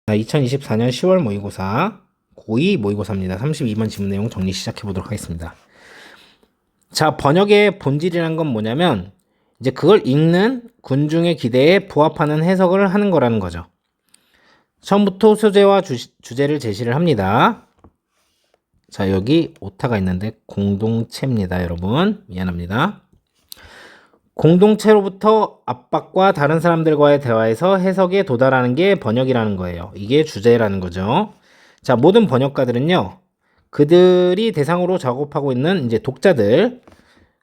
자, 2024년 10월 모의고사 고2 모의고사입니다. 32번 지문 내용 정리 시작해 보도록 하겠습니다. 자, 번역의 본질이란 건 뭐냐면 이제 그걸 읽는 군중의 기대에 부합하는 해석을 하는 거라는 거죠. 처음부터 소재와 주제를 제시를 합니다. 자, 여기 오타가 있는데 공동체입니다, 여러분. 미안합니다. 공동체로부터 압박과 다른 사람들과의 대화에서 해석에 도달하는 게 번역이라는 거예요. 이게 주제라는 거죠. 자, 모든 번역가들은요, 그들이 대상으로 작업하고 있는 이제 독자들,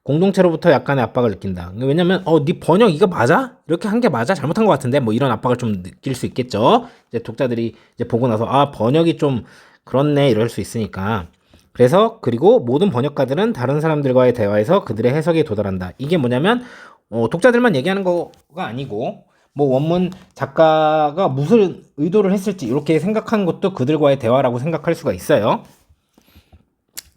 공동체로부터 약간의 압박을 느낀다. 왜냐면, 네 번역 이거 맞아? 이렇게 한 게 맞아? 잘못한 것 같은데? 뭐 이런 압박을 좀 느낄 수 있겠죠? 이제 독자들이 이제 보고 나서, 번역이 좀 그렇네, 이럴 수 있으니까. 그래서 그리고 모든 번역가들은 다른 사람들과의 대화에서 그들의 해석에 도달한다. 이게 뭐냐면 독자들만 얘기하는 거가 아니고 뭐 원문 작가가 무슨 의도를 했을지 이렇게 생각하는 것도 그들과의 대화라고 생각할 수가 있어요.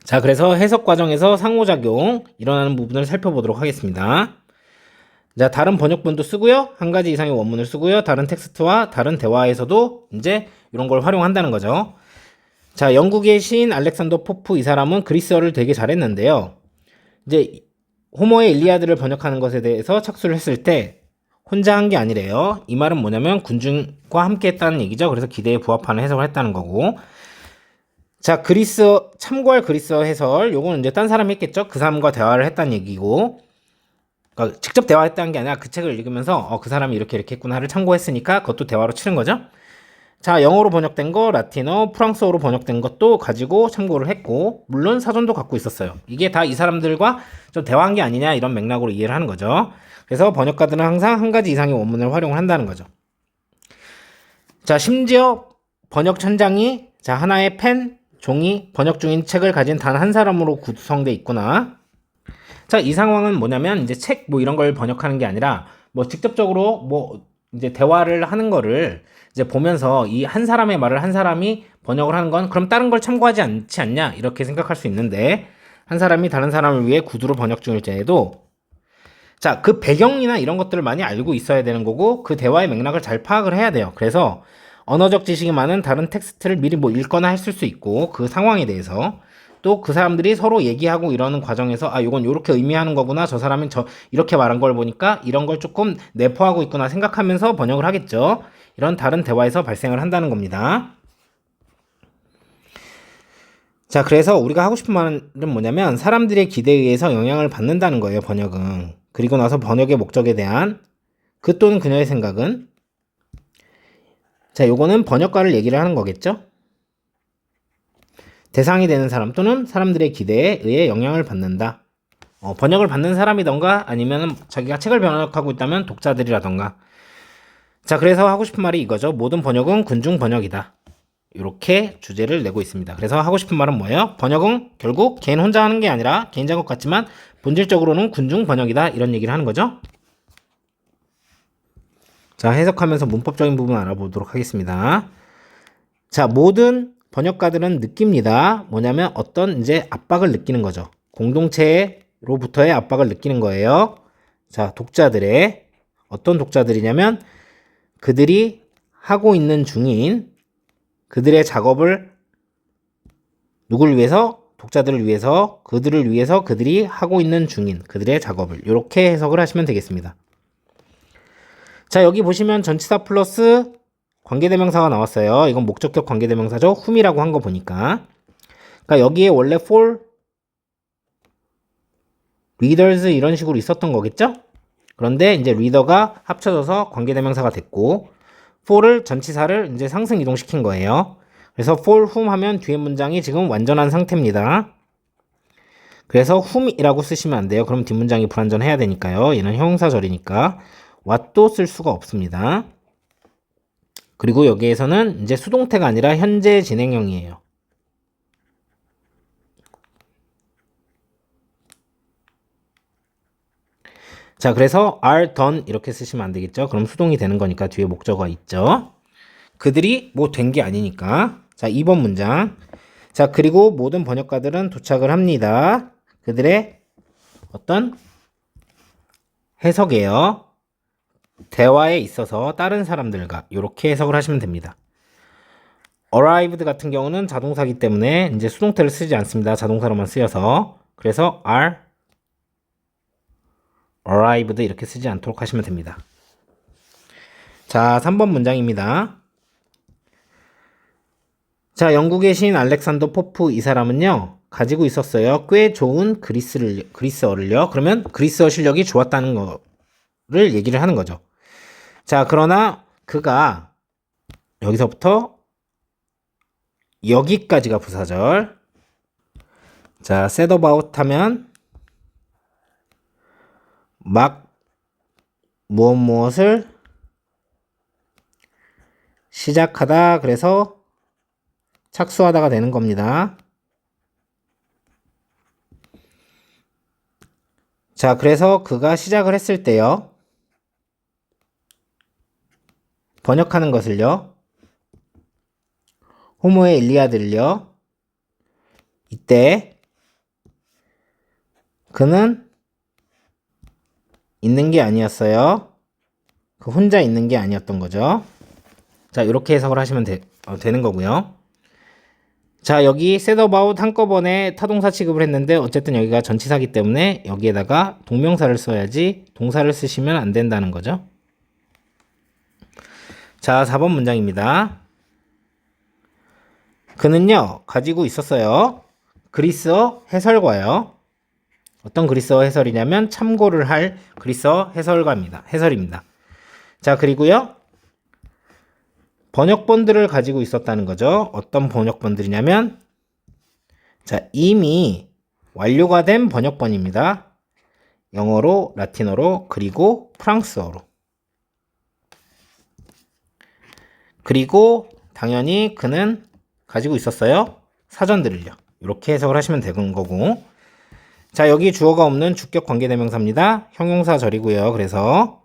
자, 그래서 해석 과정에서 상호작용 일어나는 부분을 살펴보도록 하겠습니다. 자, 다른 번역본도 쓰고요. 한 가지 이상의 원문을 쓰고요. 다른 텍스트와 다른 대화에서도 이제 이런 걸 활용한다는 거죠. 자, 영국의 시인 알렉산더 포프 이 사람은 그리스어를 되게 잘했는데요. 이제 호모의 일리아드를 번역하는 것에 대해서 착수를 했을 때 혼자 한 게 아니래요. 이 말은 뭐냐면 군중과 함께 했다는 얘기죠. 그래서 기대에 부합하는 해석을 했다는 거고. 자, 참고할 그리스어 해설. 요거는 이제 딴 사람이 했겠죠. 그 사람과 대화를 했다는 얘기고. 그러니까 직접 대화했다는 게 아니라 그 책을 읽으면서 그 사람이 이렇게 했구나를 참고했으니까 그것도 대화로 치는 거죠. 자, 영어로 번역된 거, 라틴어, 프랑스어로 번역된 것도 가지고 참고를 했고, 물론 사전도 갖고 있었어요. 이게 다 이 사람들과 좀 대화한 게 아니냐 이런 맥락으로 이해를 하는 거죠. 그래서 번역가들은 항상 한 가지 이상의 원문을 활용을 한다는 거죠. 자, 심지어 번역 천장이 하나의 펜, 종이, 번역 중인 책을 가진 단 한 사람으로 구성돼 있구나. 자, 이 상황은 뭐냐면 이제 책 뭐 이런 걸 번역하는 게 아니라 뭐 직접적으로 뭐 이제 대화를 하는 거를 이제 보면서 이 한 사람의 말을 한 사람이 번역을 하는 건 그럼 다른 걸 참고하지 않지 않냐 이렇게 생각할 수 있는데 한 사람이 다른 사람을 위해 구두로 번역 중일 때에도 자, 그 배경이나 이런 것들을 많이 알고 있어야 되는 거고 그 대화의 맥락을 잘 파악을 해야 돼요. 그래서 언어적 지식이 많은 다른 텍스트를 미리 뭐 읽거나 했을 수 있고 그 상황에 대해서 또 그 사람들이 서로 얘기하고 이러는 과정에서 이건 이렇게 의미하는 거구나. 저 사람은 이렇게 말한 걸 보니까 이런 걸 조금 내포하고 있구나 생각하면서 번역을 하겠죠. 이런 다른 대화에서 발생을 한다는 겁니다. 자, 그래서 우리가 하고 싶은 말은 뭐냐면 사람들의 기대에 의해서 영향을 받는다는 거예요, 번역은. 그리고 나서 번역의 목적에 대한 그 또는 그녀의 생각은 자, 요거는 번역가를 얘기를 하는 거겠죠? 대상이 되는 사람 또는 사람들의 기대에 의해 영향을 받는다. 번역을 받는 사람이던가 아니면 자기가 책을 번역하고 있다면 독자들이라던가. 자, 그래서 하고 싶은 말이 이거죠. 모든 번역은 군중 번역이다. 이렇게 주제를 내고 있습니다. 그래서 하고 싶은 말은 뭐예요? 번역은 결국 개인 혼자 하는 게 아니라 개인 작업 같지만 본질적으로는 군중 번역이다. 이런 얘기를 하는 거죠. 자, 해석하면서 문법적인 부분 알아보도록 하겠습니다. 자, 모든 번역가들은 느낍니다. 뭐냐면 어떤 이제 압박을 느끼는 거죠. 공동체로부터의 압박을 느끼는 거예요. 자, 독자들의 어떤 독자들이냐면 그들이 하고 있는 중인 그들의 작업을 누구를 위해서? 독자들을 위해서, 그들을 위해서 그들이 하고 있는 중인 그들의 작업을 이렇게 해석을 하시면 되겠습니다. 자, 여기 보시면 전치사 플러스 관계대명사가 나왔어요. 이건 목적격 관계대명사죠. whom이라고 한 거 보니까. 그러니까 여기에 원래 for readers 이런 식으로 있었던 거겠죠? 그런데 이제 reader가 합쳐져서 관계대명사가 됐고 for를 전치사를 이제 상승 이동시킨 거예요. 그래서 for whom 하면 뒤에 문장이 지금 완전한 상태입니다. 그래서 whom이라고 쓰시면 안 돼요. 그럼 뒷문장이 불완전해야 되니까요. 얘는 형용사절이니까 what도 쓸 수가 없습니다. 그리고 여기에서는 이제 수동태가 아니라 현재 진행형이에요. 자, 그래서 are done 이렇게 쓰시면 안 되겠죠. 그럼 수동이 되는 거니까 뒤에 목적어가 있죠. 그들이 뭐 된 게 아니니까. 자, 2번 문장. 자, 그리고 모든 번역가들은 도착을 합니다. 그들의 어떤 해석이에요. 대화에 있어서 다른 사람들과 이렇게 해석을 하시면 됩니다. arrived 같은 경우는 자동사기 때문에 이제 수동태를 쓰지 않습니다. 자동사로만 쓰여서. 그래서 are arrived 이렇게 쓰지 않도록 하시면 됩니다. 자, 3번 문장입니다. 자, 영국의 시인 알렉산더 포프 이 사람은요, 가지고 있었어요. 꽤 좋은 그리스어를요. 그러면 그리스어 실력이 좋았다는 거를 얘기를 하는 거죠. 자, 그러나 그가 여기서부터 여기까지가 부사절. 자, set about 하면 막 무엇을 시작하다, 그래서 착수하다가 되는 겁니다. 자, 그래서 그가 시작을 했을 때요. 번역하는 것을요. 호모의 일리아드를요. 이때 그는 있는 게 아니었어요. 그 혼자 있는 게 아니었던 거죠. 자, 이렇게 해석을 하시면 되는 거고요. 자, 여기 set about 한꺼번에 타동사 취급을 했는데 어쨌든 여기가 전치사기 때문에 여기에다가 동명사를 써야지 동사를 쓰시면 안 된다는 거죠. 자, 4번 문장입니다. 그는요, 가지고 있었어요. 그리스어 해설과요. 어떤 그리스어 해설이냐면 참고를 할 그리스어 해설입니다. 자, 그리고요. 번역본들을 가지고 있었다는 거죠. 어떤 번역본들이냐면 자, 이미 완료가 된 번역본입니다. 영어로, 라틴어로, 그리고 프랑스어로. 그리고 당연히 그는 가지고 있었어요. 사전들을요. 이렇게 해석을 하시면 되는 거고. 자, 여기 주어가 없는 주격 관계대명사입니다. 형용사절이고요. 그래서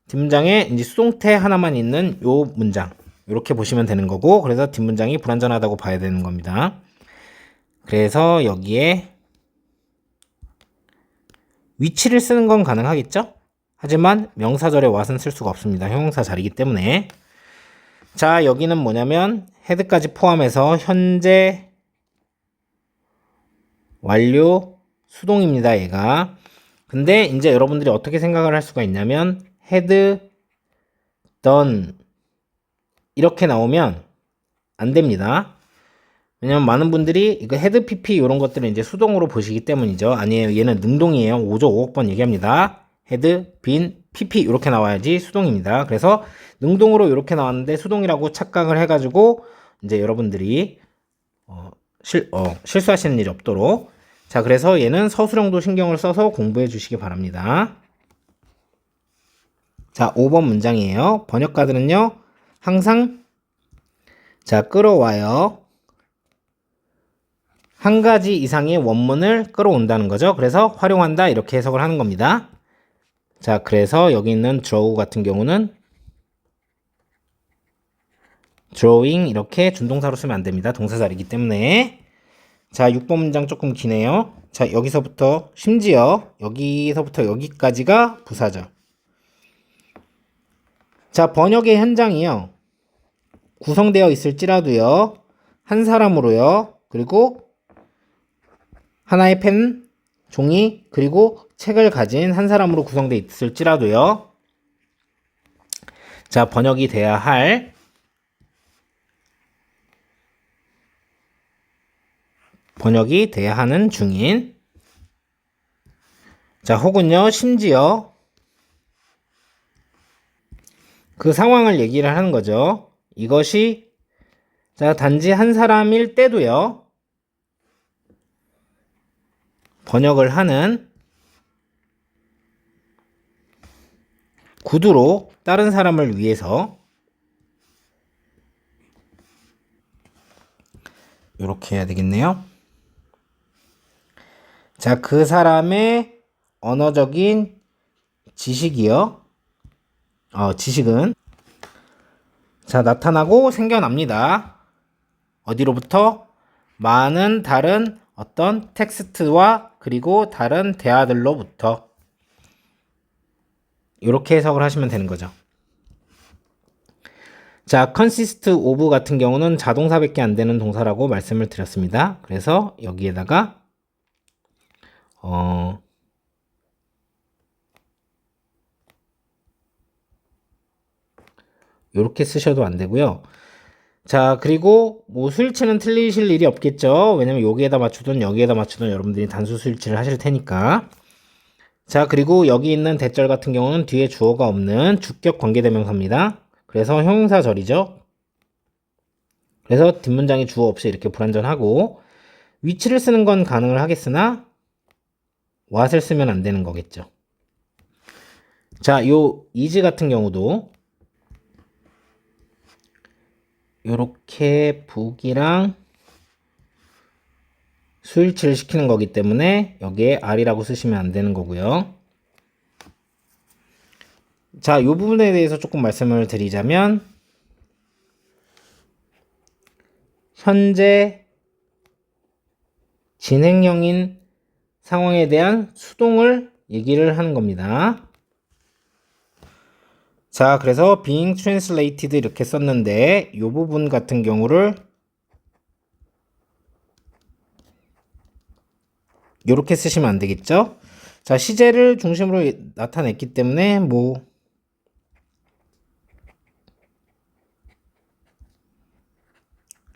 뒷문장에 이제 수동태 하나만 있는 요 문장. 이렇게 보시면 되는 거고, 그래서 뒷문장이 불완전하다고 봐야 되는 겁니다. 그래서 여기에 위치를 쓰는 건 가능하겠죠? 하지만 명사절에 왓은 쓸 수가 없습니다. 형용사 자리이기 때문에. 자, 여기는 뭐냐면 헤드까지 포함해서 현재 완료 수동입니다. 얘가. 근데 이제 여러분들이 어떻게 생각을 할 수가 있냐면 had done 이렇게 나오면 안 됩니다. 왜냐면 많은 분들이 이거 헤드 pp 이런 것들을 이제 수동으로 보시기 때문이죠. 아니에요. 얘는 능동이에요. 5조 5억 번 얘기합니다. 헤드, 빈, pp 이렇게 나와야지 수동입니다. 그래서 능동으로 이렇게 나왔는데 수동이라고 착각을 해가지고 이제 여러분들이 실수하시는 일이 없도록. 자, 그래서 얘는 서술형도 신경을 써서 공부해 주시기 바랍니다. 자, 5번 문장이에요. 번역가들은요. 항상 자, 끌어와요. 한 가지 이상의 원문을 끌어온다는 거죠. 그래서 활용한다 이렇게 해석을 하는 겁니다. 자, 그래서 여기 있는 draw 같은 경우는 drawing 이렇게 준동사로 쓰면 안 됩니다. 동사자리이기 때문에. 자, 6번 문장 조금 기네요. 자, 여기서부터 심지어 여기서부터 여기까지가 부사죠. 자, 번역의 현장이요. 구성되어 있을지라도요. 한 사람으로요. 그리고 하나의 펜, 종이, 그리고 책을 가진 한 사람으로 구성되어 있을지라도요. 자, 번역이 돼야 할 번역이 돼야 하는 중인. 자, 혹은요, 심지어 그 상황을 얘기를 하는 거죠. 이것이 자, 단지 한 사람일 때도요. 번역을 하는 구두로 다른 사람을 위해서 이렇게 해야 되겠네요. 자, 그 사람의 언어적인 지식이요. 지식은 자, 나타나고 생겨납니다. 어디로부터? 많은 다른 어떤 텍스트와 그리고 다른 대화들로부터. 이렇게 해석을 하시면 되는 거죠. 자, consist of 같은 경우는 자동사밖에 안 되는 동사라고 말씀을 드렸습니다. 그래서 여기에다가 요렇게 쓰셔도 안 되고요. 자, 그리고 뭐 수일치는 틀리실 일이 없겠죠. 왜냐면 여기에다 맞추든 여기에다 맞추든 여러분들이 단수 수일치를 하실 테니까. 자, 그리고 여기 있는 대절 같은 경우는 뒤에 주어가 없는 주격 관계대명사입니다. 그래서 형용사절이죠. 그래서 뒷문장이 주어 없이 이렇게 불완전하고, 위치를 쓰는 건 가능을 하겠으나 what을 쓰면 안 되는 거겠죠. 자, 요 is 같은 경우도 요렇게 북이랑 수일치를 시키는 거기 때문에 여기에 R이라고 쓰시면 안 되는 거고요. 자, 요 부분에 대해서 조금 말씀을 드리자면, 현재 진행형인 상황에 대한 수동을 얘기를 하는 겁니다. 자, 그래서 being translated 이렇게 썼는데 요 부분 같은 경우를 요렇게 쓰시면 안 되겠죠? 자, 시제를 중심으로 나타냈기 때문에 뭐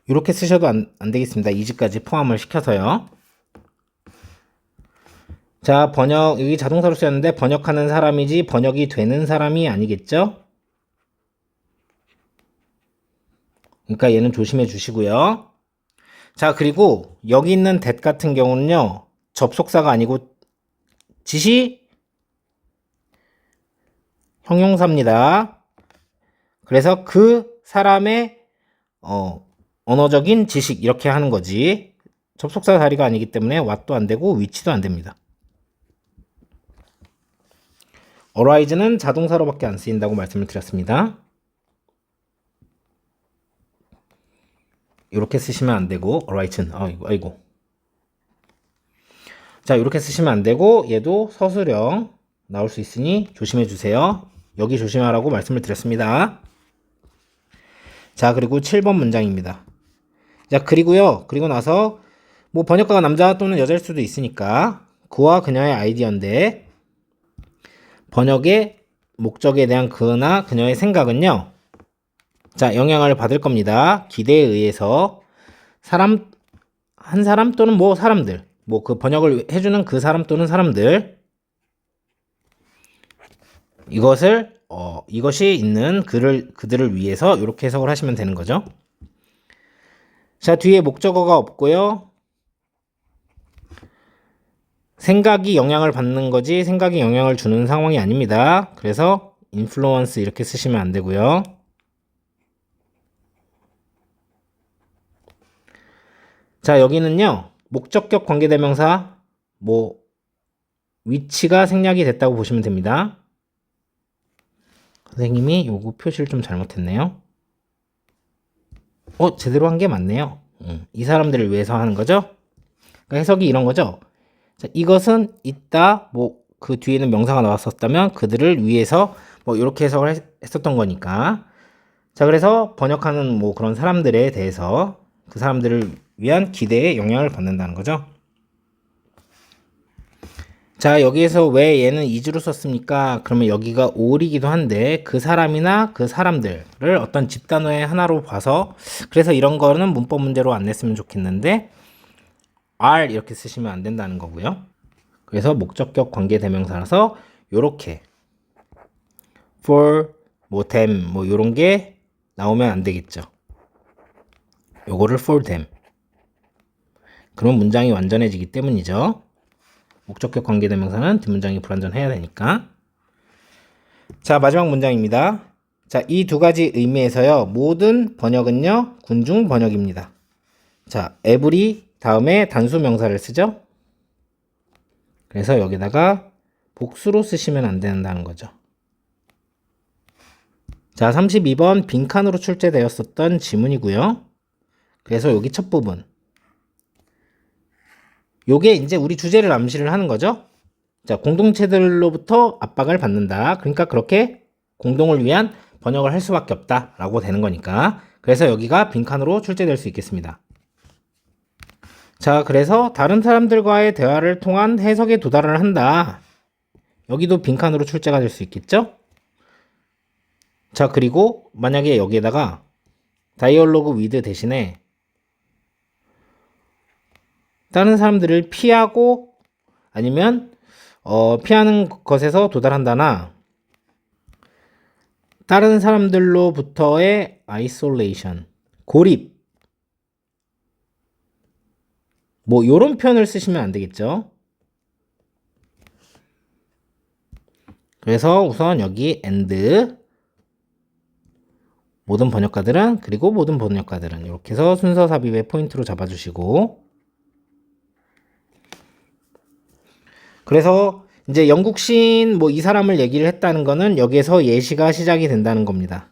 요렇게 쓰셔도 안 되겠습니다. is까지 포함을 시켜서요. 자, 번역, 여기 자동사로 쓰였는데 번역하는 사람이지 번역이 되는 사람이 아니겠죠? 그러니까 얘는 조심해 주시고요. 자, 그리고 여기 있는 that 같은 경우는요, 접속사가 아니고 지시 형용사입니다. 그래서 그 사람의 언어적인 지식 이렇게 하는 거지, 접속사 자리가 아니기 때문에 what도 안 되고 which도 안 됩니다. arise는 자동사로밖에 안 쓰인다고 말씀을 드렸습니다. 이렇게 쓰시면 안 되고, arise는 아이고. 자, 이렇게 쓰시면 안 되고, 얘도 서술형 나올 수 있으니 조심해 주세요. 여기 조심하라고 말씀을 드렸습니다. 자, 그리고 7번 문장입니다. 자, 그리고요, 그리고 나서 뭐 번역가가 남자 또는 여자일 수도 있으니까 그와 그녀의 아이디어인데, 번역의 목적에 대한 그나 그녀의 생각은요, 자, 영향을 받을 겁니다. 기대에 의해서 한 사람 또는 뭐 사람들, 뭐 그 번역을 해주는 그 사람 또는 사람들, 이것이 있는 그들을 위해서 이렇게 해석을 하시면 되는 거죠. 자, 뒤에 목적어가 없고요. 생각이 영향을 받는 거지 생각이 영향을 주는 상황이 아닙니다. 그래서 influence 이렇게 쓰시면 안 되고요. 자, 여기는요, 목적격 관계대명사 뭐 위치가 생략이 됐다고 보시면 됩니다. 선생님이 요거 표시를 좀 잘못했네요. 제대로 한 게 맞네요. 이 사람들을 위해서 하는 거죠. 그러니까 해석이 이런 거죠. 자, 이것은 있다, 뭐 그 뒤에는 명사가 나왔었다면 그들을 위해서 뭐 이렇게 해석을 했었던 거니까. 자, 그래서 번역하는 뭐 그런 사람들에 대해서 그 사람들을 위한 기대에 영향을 받는다는 거죠. 자, 여기에서 왜 얘는 is로 썼습니까? 그러면 여기가 all이기도 한데 그 사람이나 그 사람들을 어떤 집단어의 하나로 봐서, 그래서 이런 거는 문법 문제로 안 냈으면 좋겠는데 are 이렇게 쓰시면 안 된다는 거고요. 그래서 목적격 관계대명사라서 요렇게 for, 뭐 them, 뭐 요런 게 나오면 안 되겠죠. 요거를 for them. 그럼 문장이 완전해지기 때문이죠. 목적격 관계대명사는 뒷문장이 불완전해야 되니까. 자, 마지막 문장입니다. 자, 이 두 가지 의미에서요, 모든 번역은요, 군중 번역입니다. 자, every 다음에 단수 명사를 쓰죠. 그래서 여기다가 복수로 쓰시면 안 된다는 거죠. 자, 32번 빈칸으로 출제되었었던 지문이고요. 그래서 여기 첫 부분, 요게 이제 우리 주제를 암시를 하는 거죠. 자, 공동체들로부터 압박을 받는다. 그러니까 그렇게 공동을 위한 번역을 할 수밖에 없다라고 되는 거니까. 그래서 여기가 빈칸으로 출제될 수 있겠습니다. 자, 그래서 다른 사람들과의 대화를 통한 해석에 도달을 한다. 여기도 빈칸으로 출제가 될 수 있겠죠? 자, 그리고 만약에 여기에다가 다이얼로그 위드 대신에 다른 사람들을 피하고 아니면 피하는 것에서 도달한다나 다른 사람들로부터의 아이솔레이션, 고립 뭐 요런 표현을 쓰시면 안 되겠죠. 그래서 우선 여기 and 모든 번역가들은 그리고 모든 번역가들은 이렇게 해서 순서 삽입의 포인트로 잡아주시고 그래서 이제 영국 시인 뭐 이 사람을 얘기를 했다는 거는 여기에서 예시가 시작이 된다는 겁니다.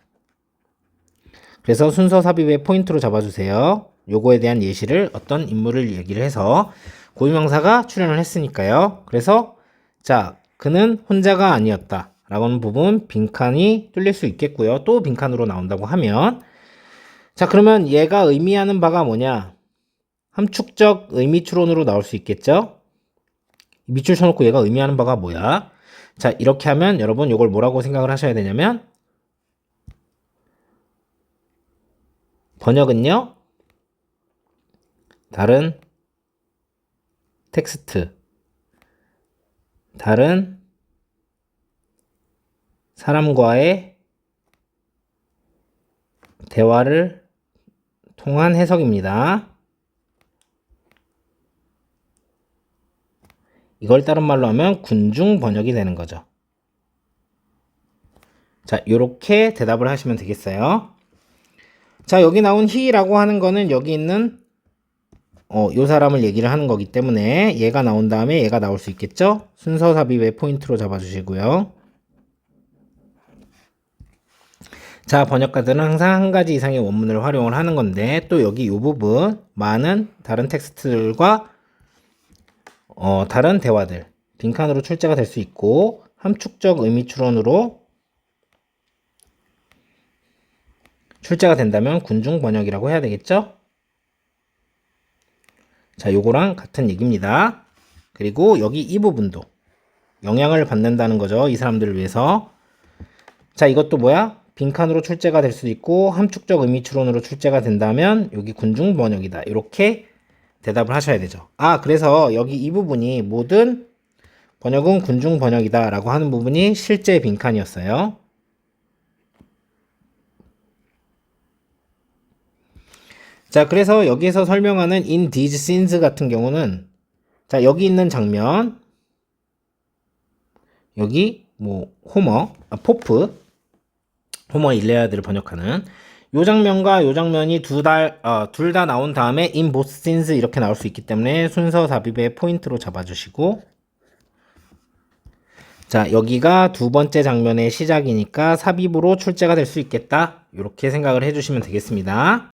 그래서 순서 삽입의 포인트로 잡아주세요. 요거에 대한 예시를 어떤 인물을 얘기를 해서 고유명사가 출연을 했으니까요. 그래서 자, 그는 혼자가 아니었다 라고는 부분 빈칸이 뚫릴 수 있겠고요. 또 빈칸으로 나온다고 하면 자, 그러면 얘가 의미하는 바가 뭐냐? 함축적 의미 추론으로 나올 수 있겠죠? 밑줄 쳐놓고 얘가 의미하는 바가 뭐야? 자, 이렇게 하면 여러분 이걸 뭐라고 생각을 하셔야 되냐면 번역은요 다른 텍스트, 다른 사람과의 대화를 통한 해석입니다. 이걸 다른 말로 하면 군중 번역이 되는 거죠. 자, 요렇게 대답을 하시면 되겠어요. 자, 여기 나온 he라고 하는 거는 여기 있는 요 사람을 얘기를 하는 거기 때문에 얘가 나온 다음에 얘가 나올 수 있겠죠? 순서 삽입의 포인트로 잡아주시고요. 자, 번역가들은 항상 한 가지 이상의 원문을 활용을 하는 건데 또 여기 이 부분 많은 다른 텍스트들과 다른 대화들 빈칸으로 출제가 될 수 있고 함축적 의미 추론으로 출제가 된다면 군중 번역이라고 해야 되겠죠? 자, 요거랑 같은 얘기입니다. 그리고 여기 이 부분도 영향을 받는다는 거죠. 이 사람들을 위해서. 자, 이것도 뭐야? 빈칸으로 출제가 될 수도 있고 함축적 의미 추론으로 출제가 된다면 여기 군중 번역이다. 이렇게 대답을 하셔야 되죠. 아, 그래서 여기 이 부분이 모든 번역은 군중 번역이다 라고 하는 부분이 실제 빈칸이었어요. 자, 그래서 여기에서 설명하는 in these scenes 같은 경우는 자, 여기 있는 장면 여기 뭐 포프 호머 일레아드를 번역하는 요 장면과 요 장면이 둘 다 나온 다음에 in both scenes 이렇게 나올 수 있기 때문에 순서 삽입의 포인트로 잡아주시고 자, 여기가 두 번째 장면의 시작이니까 삽입으로 출제가 될 수 있겠다 이렇게 생각을 해주시면 되겠습니다.